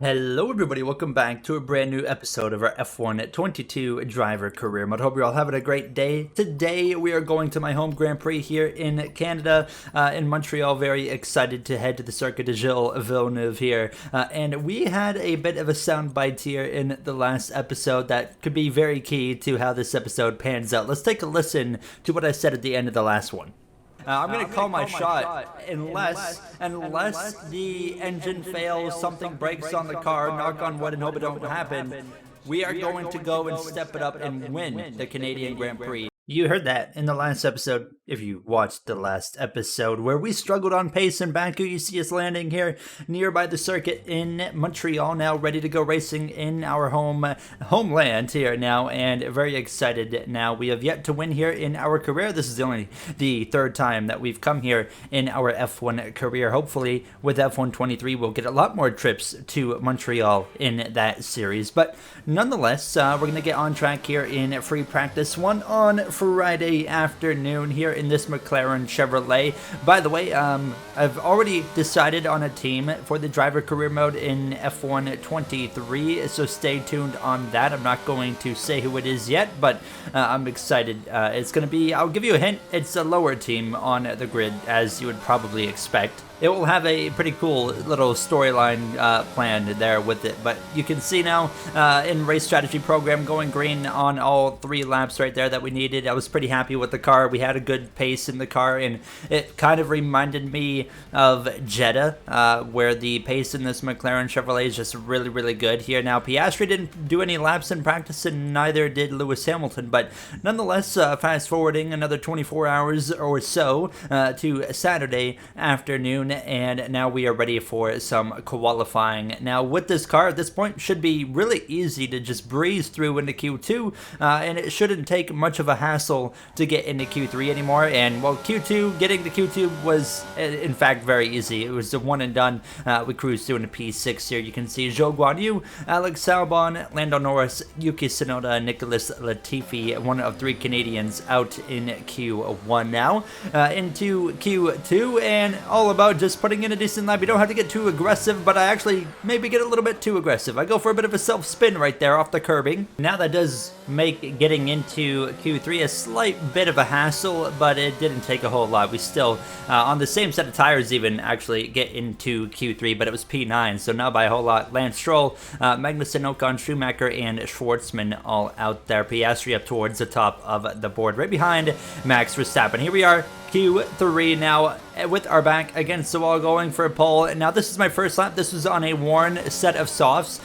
Hello everybody, welcome back to a brand new episode of our F1 22 driver career mode. Hope you're all having a great day. Today we are going to my home Grand Prix here in Canada, in Montreal. Very excited to head to the Circuit de Gilles Villeneuve here. And we had a bit of a soundbite here in the last episode that could be very key to how this episode pans out. Let's take a listen to what I said at the end of the last one. I'm going to call my shot unless the engine fails, something breaks on the car, knock on wood and hope it don't happen. We are going to go and step it up and win the Canadian Grand Prix. You heard that in the last episode, if you watched the last episode, where we struggled on pace in Baku. You see us landing here nearby the circuit in Montreal, now ready to go racing in our homeland here now, and very excited now. We have yet to win here in our career. This is only the third time that we've come here in our F1 career. Hopefully, with F1 23, we'll get a lot more trips to Montreal in that series. But nonetheless, we're going to get on track here in free practice one on Friday afternoon here in this McLaren Chevrolet. By the way, I've already decided on a team for the driver career mode in F1 23, so stay tuned on that. I'm not going to say who it is yet, but I'm excited. It's going to be, I'll give you a hint, it's a lower team on the grid, as you would probably expect. It will have a pretty cool little storyline planned there with it, but you can see now in race strategy program going green on all 3 laps right there that we needed. I was pretty happy with the car. We had a good pace in the car, and it kind of reminded me of Jeddah, where the pace in this McLaren Chevrolet is just really, really good here. Now, Piastri didn't do any laps in practice, and neither did Lewis Hamilton, but nonetheless, fast forwarding another 24 hours or so to Saturday afternoon, and now we are ready for some qualifying. Now, with this car at this point, should be really easy to just breeze through into Q2, and it shouldn't take much of a hassle to get into Q3 anymore. And well, getting to Q2 was in fact very easy. It was a one and done. We cruised through into P6 here. You can see Zhou Guanyu, Alex Albon, Lando Norris, Yuki Tsunoda, Nicholas Latifi, one of 3 Canadians out in Q1 now, into Q2, and all about just putting in a decent lap. You don't have to get too aggressive, but I actually maybe get a little bit too aggressive. I go for a bit of a self-spin right there off the curbing. Now that does make getting into Q3 a slight bit of a hassle, but it didn't take a whole lot. We still, on the same set of tires even, actually get into Q3, but it was P9, so not by a whole lot. Lance Stroll, Magnussen, Ocon, Schumacher, and Schwartzman all out there. Piastri up towards the top of the board, right behind Max Verstappen. Here we are, Q3 now, with our back against the wall, going for a pole. Now, this is my first lap. This was on a worn set of softs.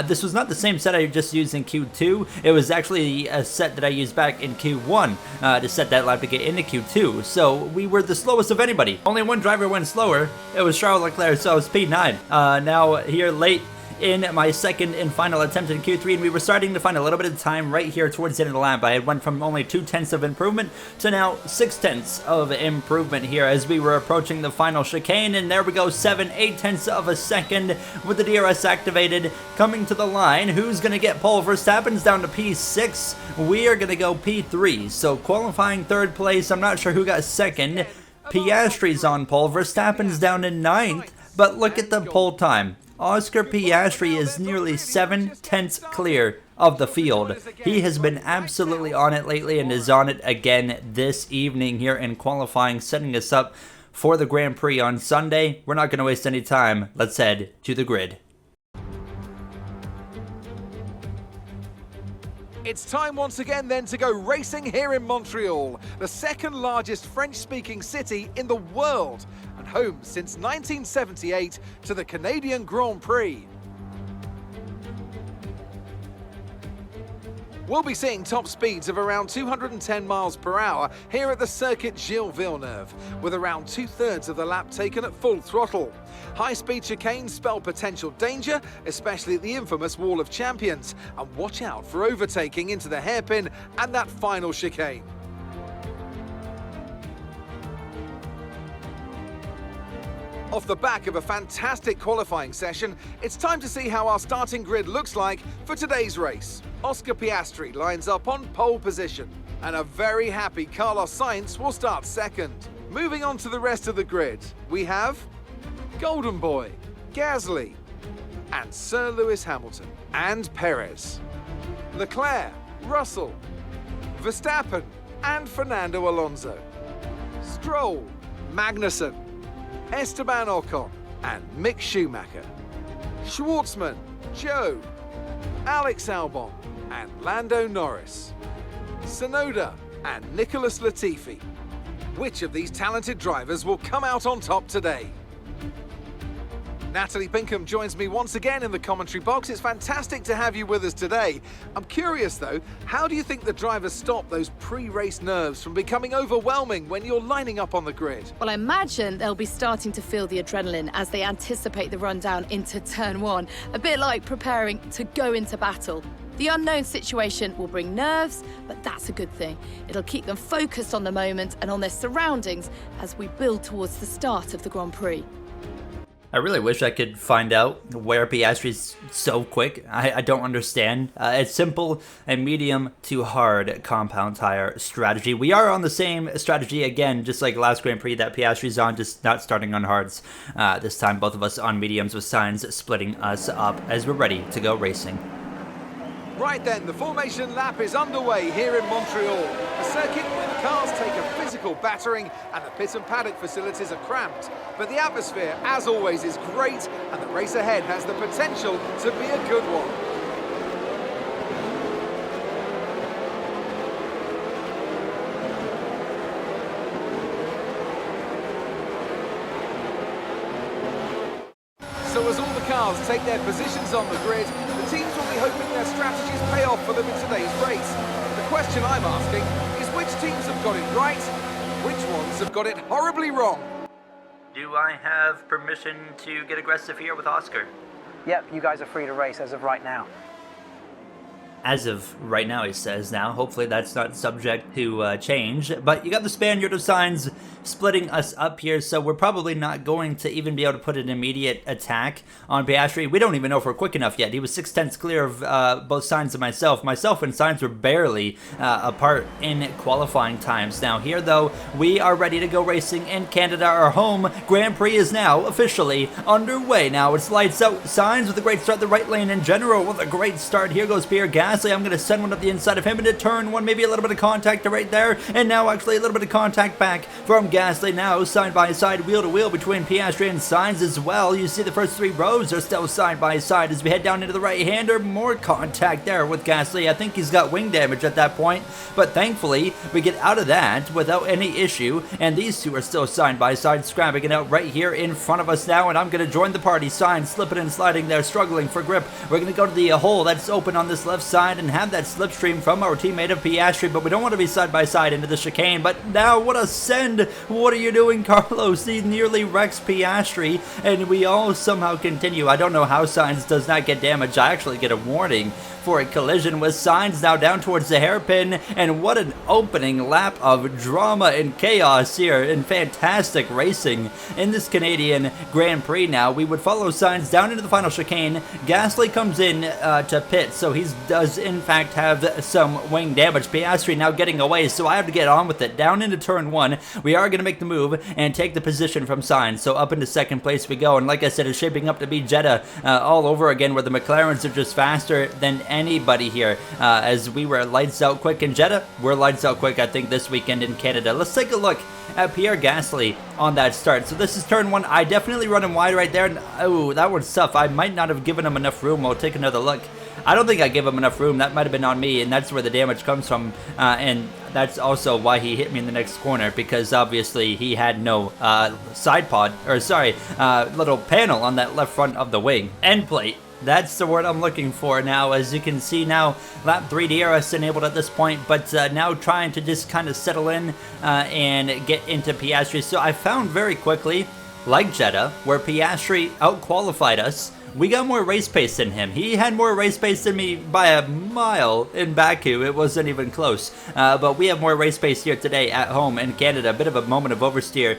This was not the same set I just used in Q2. It was actually a set that I used back in Q1 to set that lap to get into Q2. So we were the slowest of anybody. Only one driver went slower. It was Charles Leclerc, so it was P9. Now, here late in my second and final attempt in Q3, and we were starting to find a little bit of time right here towards the end of the lap. I had went from only 0.2 of improvement to now 0.6 of improvement here as we were approaching the final chicane, and there we go, 7/8 of a second with the DRS activated, coming to the line. Who's going to get pole? Verstappen's down to P6. We are going to go P3, so qualifying 3rd place. I'm not sure who got 2nd. Piastri's on pole. Verstappen's down to 9th, but look at the pole time. Oscar Piastri is nearly 7/10 clear of the field. He has been absolutely on it lately and is on it again this evening here in qualifying, setting us up for the Grand Prix on Sunday. We're not going to waste any time. Let's head to the grid. It's time once again then to go racing here in Montreal, the 2nd largest French-speaking city in the world, and home since 1978 to the Canadian Grand Prix. We'll be seeing top speeds of around 210 miles per hour here at the Circuit Gilles Villeneuve, with around 2/3 of the lap taken at full throttle. High-speed chicanes spell potential danger, especially at the infamous Wall of Champions, and watch out for overtaking into the hairpin and that final chicane. Off the back of a fantastic qualifying session, it's time to see how our starting grid looks like for today's race. Oscar Piastri lines up on pole position, and a very happy Carlos Sainz will start 2nd. Moving on to the rest of the grid, we have Golden Boy, Gasly, and Sir Lewis Hamilton and Perez. Leclerc, Russell, Verstappen and Fernando Alonso. Stroll, Magnussen, Esteban Ocon and Mick Schumacher. Schwartzman, Joe, Alex Albon and Lando Norris. Tsunoda and Nicholas Latifi. Which of these talented drivers will come out on top today? Natalie Pinkham joins me once again in the commentary box. It's fantastic to have you with us today. I'm curious though, how do you think the drivers stop those pre-race nerves from becoming overwhelming when you're lining up on the grid? Well, I imagine they'll be starting to feel the adrenaline as they anticipate the rundown into turn one, a bit like preparing to go into battle. The unknown situation will bring nerves, but that's a good thing. It'll keep them focused on the moment and on their surroundings as we build towards the start of the Grand Prix. I really wish I could find out where Piastri's so quick. I don't understand. It's simple and medium to hard compound tire strategy. We are on the same strategy again, just like last Grand Prix that Piastri's on, just not starting on hards. This time both of us on mediums with Sainz splitting us up as we're ready to go racing. Right then, the formation lap is underway here in Montreal. A circuit where the cars take a physical battering and the pit and paddock facilities are cramped. But the atmosphere, as always, is great and the race ahead has the potential to be a good one. So as all the cars take their positions on the grid, the teams will be hoping their strategies pay off for them in today's race. The question I'm asking is which teams have got it right, which ones have got it horribly wrong? Do I have permission to get aggressive here with Oscar? Yep, you guys are free to race as of right now. As of right now, he says now. Hopefully that's not subject to change. But you got the Spaniard of Sainz splitting us up here, so we're probably not going to even be able to put an immediate attack on Piastri. We don't even know if we're quick enough yet. He was 6/10 clear of both Sainz and myself. Myself and Sainz were barely apart in qualifying times. Now here, though, we are ready to go racing in Canada. Our home Grand Prix is now officially underway. Now it's lights out. Sainz with a great start. The right lane in general with a great start. Here goes Pierre Gasly. I'm going to send one up the inside of him into turn one. Maybe a little bit of contact right there. And now actually a little bit of contact back from Gasly. Now side by side, wheel to wheel between Piastri and Sainz as well. You see the first three rows are still side by side as we head down into the right-hander. More contact there with Gasly. I think he's got wing damage at that point. But thankfully, we get out of that without any issue. And these two are still side by side, scrapping it out right here in front of us now. And I'm going to join the party. Sainz slipping and sliding there, struggling for grip. We're going to go to the hole that's open on this left side and have that slipstream from our teammate of Piastri, but we don't want to be side by side into the chicane. But now what a send! What are you doing, Carlos? He nearly wrecks Piastri, and we all somehow continue. I don't know how Sainz does not get damaged. I actually get a warning for a collision with Sainz now down towards the hairpin, and what an opening lap of drama and chaos here and fantastic racing in this Canadian Grand Prix. Now we would follow Sainz down into the final chicane. Gasly comes in to pit, so he does in fact have some wing damage. Piastri now getting away, so I have to get on with it. Down into turn one, we are going to make the move and take the position from Sainz, so up into second place we go, and like I said, it's shaping up to be Jeddah all over again, where the McLarens are just faster than anybody here. As we were lights out quick in Jeddah, we're lights out quick I think this weekend in Canada. Let's take a look at Pierre Gasly on that start. So this is turn one. I definitely run him wide right there, and oh, that was tough. I might not have given him enough room. We'll take another look. I don't think I gave him enough room. That might have been on me, and that's where the damage comes from. And that's also why he hit me in the next corner, because obviously he had no side pod, or sorry, little panel on that left front of the wing. End plate. That's the word I'm looking for now. As you can see now, lap 3 DRS enabled at this point, but now trying to just kind of settle in and get into Piastri. So I found very quickly, like Jeddah, where Piastri out-qualified us, we got more race pace than him. He had more race pace than me by a mile in Baku. It wasn't even close. But we have more race pace here today at home in Canada. A bit of a moment of oversteer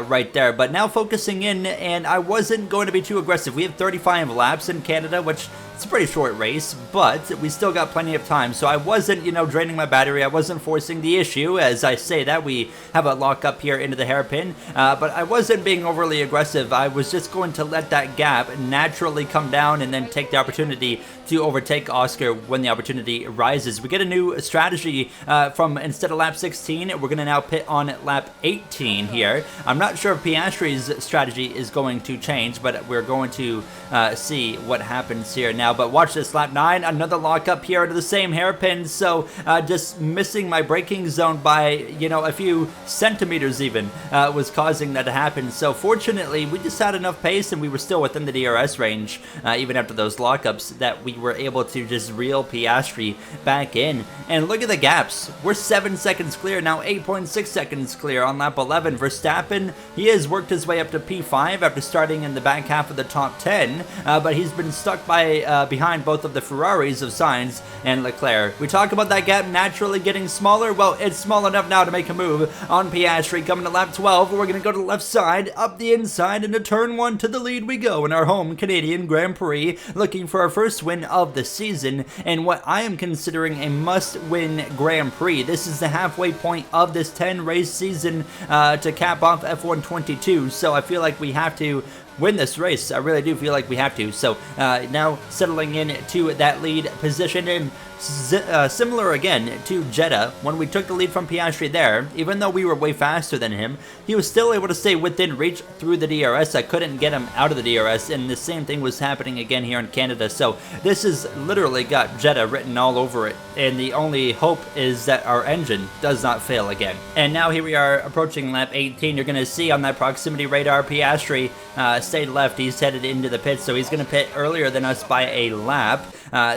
right there. But now focusing in, and I wasn't going to be too aggressive. We have 35 laps in Canada, which it's a pretty short race, but we still got plenty of time. So I wasn't, draining my battery. I wasn't forcing the issue. As I say that, we have a lock up here into the hairpin. But I wasn't being overly aggressive. I was just going to let that gap naturally come down and then take the opportunity to overtake Oscar when the opportunity rises. We get a new strategy from instead of lap 16, we're going to now pit on lap 18 here. I'm not sure if Piastri's strategy is going to change, but we're going to see what happens here now. But watch this, lap 9, another lockup here into the same hairpin, so just missing my braking zone by, you know, a few centimeters even was causing that to happen. So fortunately, we just had enough pace and we were still within the DRS range, even after those lockups, that we were able to just reel Piastri back in. And look at the gaps. We're 7 seconds clear, now 8.6 seconds clear on lap 11. Verstappen, he has worked his way up to P5 after starting in the back half of the top 10, but he's been stuck by behind both of the Ferraris of Sainz and Leclerc. We talk about that gap naturally getting smaller. Well, it's small enough now to make a move on Piastri. Coming to lap 12, we're going to go to the left side, up the inside, into turn 1 to the lead we go in our home Canadian Grand Prix, looking for our first win of the season and what I am considering a must-win Grand Prix. This is the halfway point of this 10-race season to cap off F1 22, so I feel like we have to win this race. I really do feel like we have to. So now settling in to that lead position, and similar again to Jeddah, when we took the lead from Piastri there, even though we were way faster than him, he was still able to stay within reach through the DRS. I couldn't get him out of the DRS, and the same thing was happening again here in Canada. So this has literally got Jeddah written all over it, and the only hope is that our engine does not fail again. And now here we are approaching lap 18. You're going to see on that proximity radar, Piastri stayed left. He's headed into the pit, so he's going to pit earlier than us by a lap.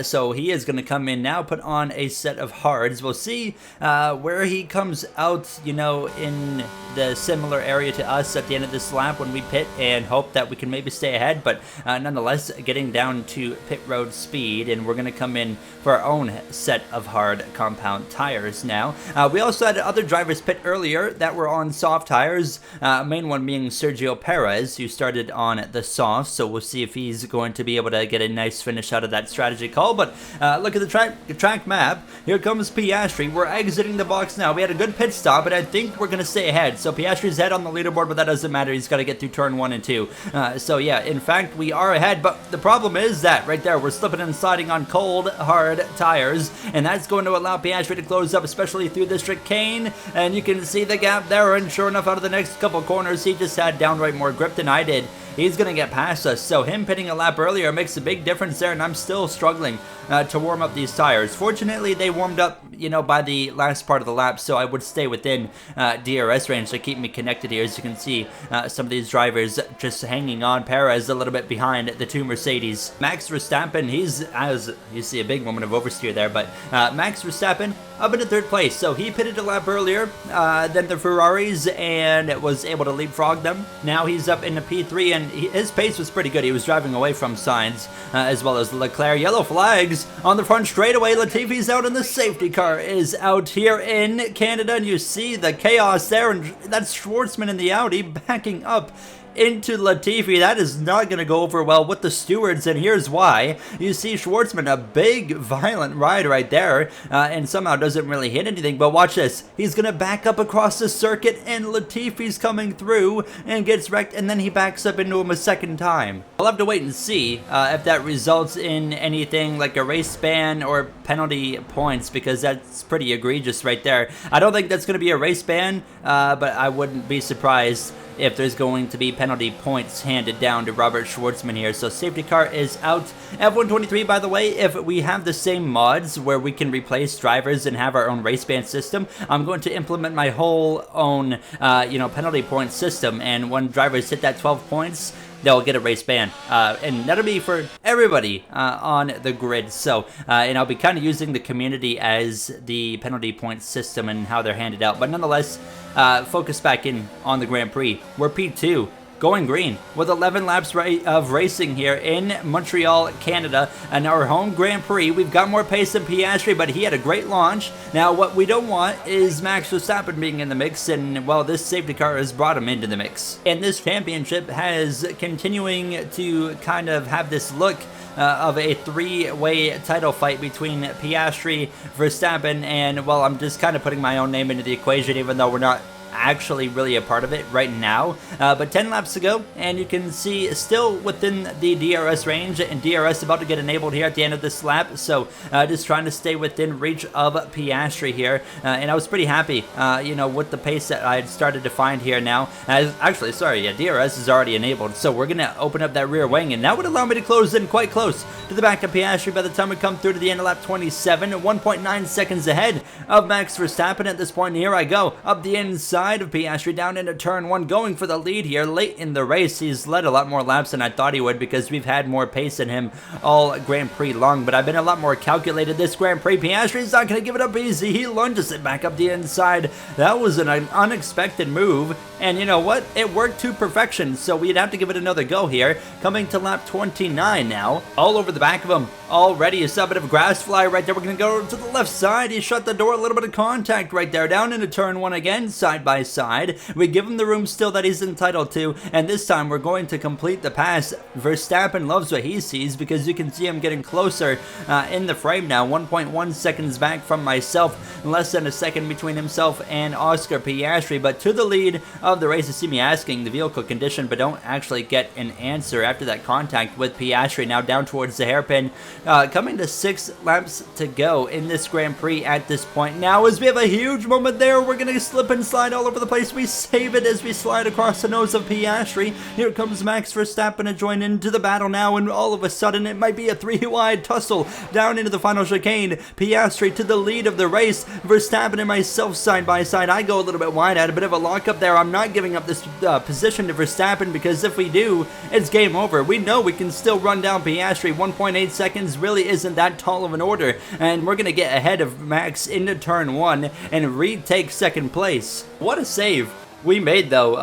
So he is going to come in now, put on a set of hards. We'll see where he comes out, you know, in the similar area to us at the end of this lap when we pit, and hope that we can maybe stay ahead, but nonetheless getting down to pit road speed, and we're going to come in for our own set of hard compound tires now. We also had other drivers pit earlier that were on soft tires, main one being Sergio Perez, who started on the soft, so we'll see if he's going to be able to get a nice finish out of that strategy call. But look at the track map. Here comes Piastri. We're exiting the box now. We had a good pit stop, but I think we're going to stay ahead. So Piastri's ahead on the leaderboard, but that doesn't matter. He's got to get through turn 1 and 2. So yeah, in fact, we are ahead, but the problem is that right there, we're slipping and sliding on cold, hard tires, and that's going to allow Piastri to close up, especially through this chicane, and you can see the gap there, and sure enough, out of the next couple corners, he just had downright more grip than I did. He's going to get past us, so him pitting a lap earlier makes a big difference there, and I'm still struggling to warm up these tires. Fortunately, they warmed up, you know, by the last part of the lap, so I would stay within DRS range to keep me connected here. As you can see, some of these drivers just hanging on. Perez a little bit behind the two Mercedes. Max Verstappen, he's, as you see, a big moment of oversteer there, but Max Verstappen up into third place, so he pitted a lap earlier than the Ferraris and was able to leapfrog them. Now he's up into P3, and his pace was pretty good. He was driving away from Sainz as well as Leclerc. Yellow flags on the front straightaway. Latifi's out, and the safety car is out here in Canada, and you see the chaos there, and that's Schwartzman in the Audi backing up into Latifi. That is not going to go over well with the stewards, and here's why. You see Schwartzman, a big violent ride right there, and somehow doesn't really hit anything, but watch this. He's going to back up across the circuit, and Latifi's coming through and gets wrecked, and then he backs up into him a second time. I'll have to wait and see if that results in anything like a race ban or penalty points, because that's pretty egregious right there. I don't think that's going to be a race ban, but I wouldn't be surprised if there's going to be penalty points handed down to Robert Schwartzman here. So safety car is out. F1 23, by the way, if we have the same mods where we can replace drivers and have our own race ban system, I'm going to implement my whole own, penalty point system. And when drivers hit that 12 points, they'll get a race ban, and that'll be for everybody on the grid. So, and I'll be kind of using the community as the penalty point system and how they're handed out. But nonetheless, focus back in on the Grand Prix. We're P2. Going green with 11 laps of racing here in Montreal, Canada, and our home Grand Prix. We've got more pace than Piastri, but he had a great launch. Now, what we don't want is Max Verstappen being in the mix, and, well, this safety car has brought him into the mix. And this championship has continuing to kind of have this look of a three-way title fight between Piastri, Verstappen, and, well, I'm just kind of putting my own name into the equation, even though we're not actually really a part of it right now. But 10 laps to go, and you can see still within the DRS range, and DRS about to get enabled here at the end of this lap. So just trying to stay within reach of Piastri here, and I was pretty happy, you know, with the pace that I had started to find here now. Actually, sorry, yeah, DRS is already enabled, so we're gonna open up that rear wing, and that would allow me to close in quite close to the back of Piastri by the time we come through to the end of lap 27, 1.9 seconds ahead of Max Verstappen at this point. And here I go up the inside of Piastri down into turn 1, going for the lead here late in the race. He's led a lot more laps than I thought he would because we've had more pace than him all Grand Prix long, but I've been a lot more calculated this Grand Prix. Piastri's not going to give it up easy. He lunges it back up the inside. That was an unexpected move, and you know what? It worked to perfection, so we'd have to give it another go here. Coming to lap 29 now, all over the back of him already. You saw a bit of grass fly right there. We're going to go to the left side. He shut the door, a little bit of contact right there, down into turn 1 again, side by side. We give him the room still that he's entitled to, and this time we're going to complete the pass. Verstappen loves what he sees because you can see him getting closer in the frame now, 1.1 seconds back from myself, less than a second between himself and Oscar Piastri, but to the lead of the race. You see me asking the vehicle condition, but don't actually get an answer after that contact with Piastri. Now down towards the hairpin, coming to 6 laps to go in this Grand Prix at this point. Now as we have a huge moment there, we're going to slip and slide all over the place. We save it as we slide across the nose of Piastri. Here comes Max Verstappen to join into the battle now, and all of a sudden it might be a 3-wide tussle down into the final chicane. Piastri to the lead of the race. Verstappen and myself side by side. I go a little bit wide, I had a bit of a lockup there. I'm not giving up this position to Verstappen because if we do, it's game over. We know we can still run down Piastri. 1.8 seconds really isn't that tall of an order, and we're going to get ahead of Max into turn 1 and retake second place. What a save we made though,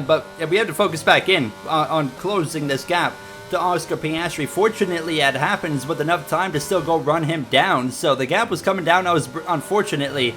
but we have to focus back in on closing this gap to Oscar Piastri. Fortunately, it happens with enough time to still go run him down. So the gap was coming down. I was unfortunately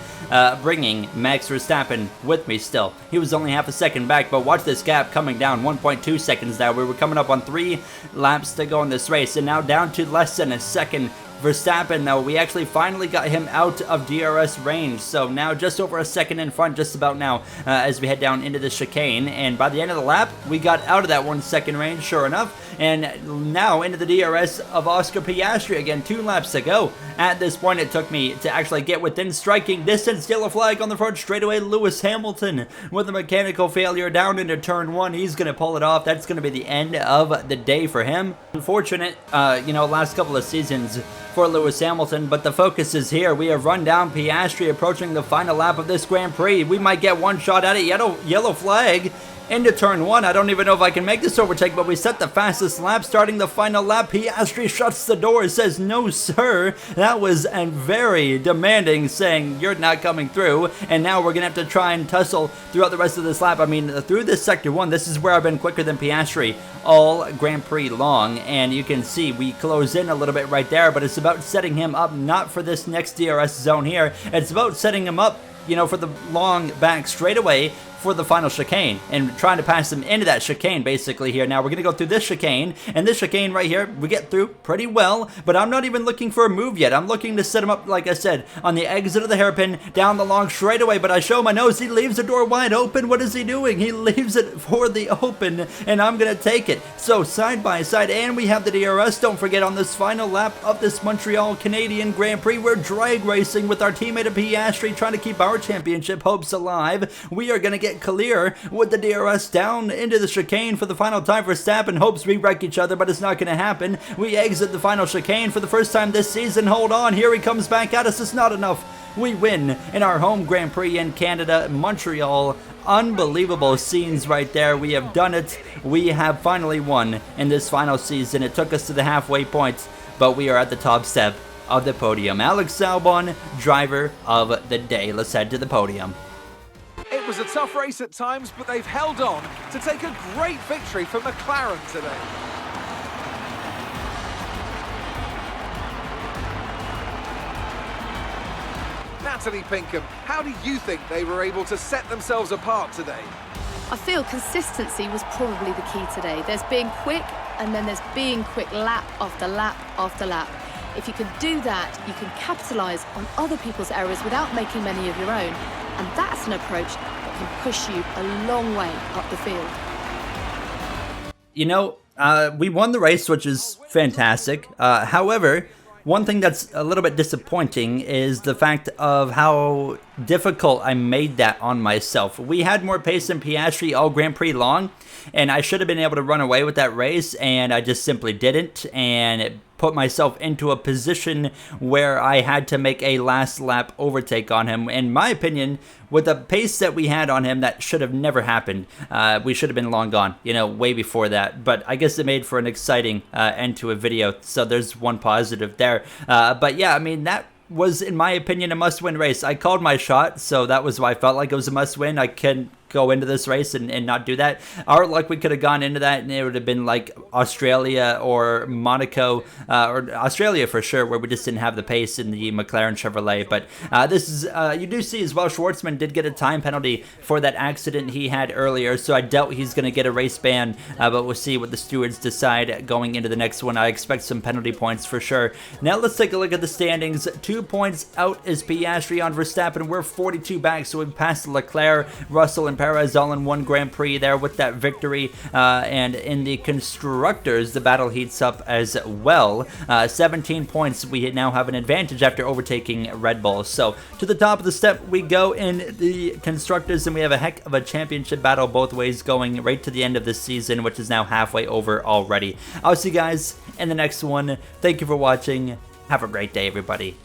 bringing Max Verstappen with me still. He was only half a second back, but watch this gap coming down. 1.2 seconds now. We were coming up on 3 laps to go in this race, and now down to less than a second. Verstappen, though, we actually finally got him out of DRS range, so now just over a second in front just about now as we head down into the chicane, and by the end of the lap we got out of that 1 second range sure enough, and now into the DRS of Oscar Piastri again. 2 laps to go. At this point it took me to actually get within striking distance. Yellow flag on the front straightaway. Lewis Hamilton with a mechanical failure down into turn 1. He's going to pull it off. That's going to be the end of the day for him. Unfortunate, you know, last couple of seasons for Lewis Hamilton, but the focus is here. We have run down Piastri approaching the final lap of this Grand Prix. We might get one shot at it. Yellow flag into turn 1. I don't even know if I can make this overtake, but we set the fastest lap starting the final lap. Piastri shuts the door, says no sir. That was a very demanding saying you're not coming through, and now we're gonna have to try and tussle throughout the rest of this lap. I mean, through this sector 1, this is where I've been quicker than Piastri all Grand Prix long, and you can see we close in a little bit right there, but it's about setting him up not for this next DRS zone here. It's about setting him up, you know, for the long back straightaway for the final chicane and trying to pass them into that chicane basically here. Now we're going to go through this chicane, and this chicane right here we get through pretty well, but I'm not even looking for a move yet. I'm looking to set him up, like I said, on the exit of the hairpin down the long straightaway, but I show my nose. He leaves the door wide open. What is he doing? He leaves it for the open, and I'm going to take it. So side by side, and we have the DRS. Don't forget, on this final lap of this Montreal Canadian Grand Prix, we're drag racing with our teammate Piastri, trying to keep our championship hopes alive. We are going to get clear with the DRS down into the chicane for the final time. Verstappen hopes we wreck each other, but it's not going to happen. We exit the final chicane for the first time this season. Hold on, here he comes back at us. It's not enough. We win in our home Grand Prix in Canada, Montreal. Unbelievable scenes right there. We have done it. We have finally won in this final season. It took us to the halfway point, but we are at the top step of the podium. Alex Albon, driver of the day. Let's head to the podium. It was a tough race at times, but they've held on to take a great victory for McLaren today. Natalie Pinkham, how do you think they were able to set themselves apart today? I feel consistency was probably the key today. There's being quick, and then there's being quick lap after lap after lap. If you can do that, you can capitalise on other people's errors without making many of your own. And that's an approach that can push you a long way up the field. You know, we won the race, which is fantastic. However, one thing that's a little bit disappointing is the fact of how difficult I made that on myself. We had more pace than Piastri all Grand Prix long, and I should have been able to run away with that race, and I just simply didn't, and it put myself into a position where I had to make a last lap overtake on him. In my opinion, with the pace that we had on him, that should have never happened. We should have been long gone, you know, way before that. But I guess it made for an exciting end to a video, so there's one positive there. But yeah, I mean, that was, in my opinion, a must-win race. I called my shot, so that was why I felt like it was a must-win. I can go into this race and not do that. Our luck, we could have gone into that and it would have been like Australia or Monaco, or Australia for sure, where we just didn't have the pace in the McLaren Chevrolet. But this is, you do see as well, Schwartzman did get a time penalty for that accident he had earlier, so I doubt he's going to get a race ban, but we'll see what the stewards decide going into the next one. I expect some penalty points for sure. Now let's take a look at the standings. 2 points out is Piastri on Verstappen. We're 42 back, so we've passed Leclerc, Russell, and Perez all in one Grand Prix there with that victory. And in the constructors, the battle heats up as well. 17 points. We now have an advantage after overtaking Red Bull. So to the top of the step we go in the constructors, and we have a heck of a championship battle both ways going right to the end of this season, which is now halfway over already. I'll see you guys in the next one. Thank you for watching. Have a great day, everybody.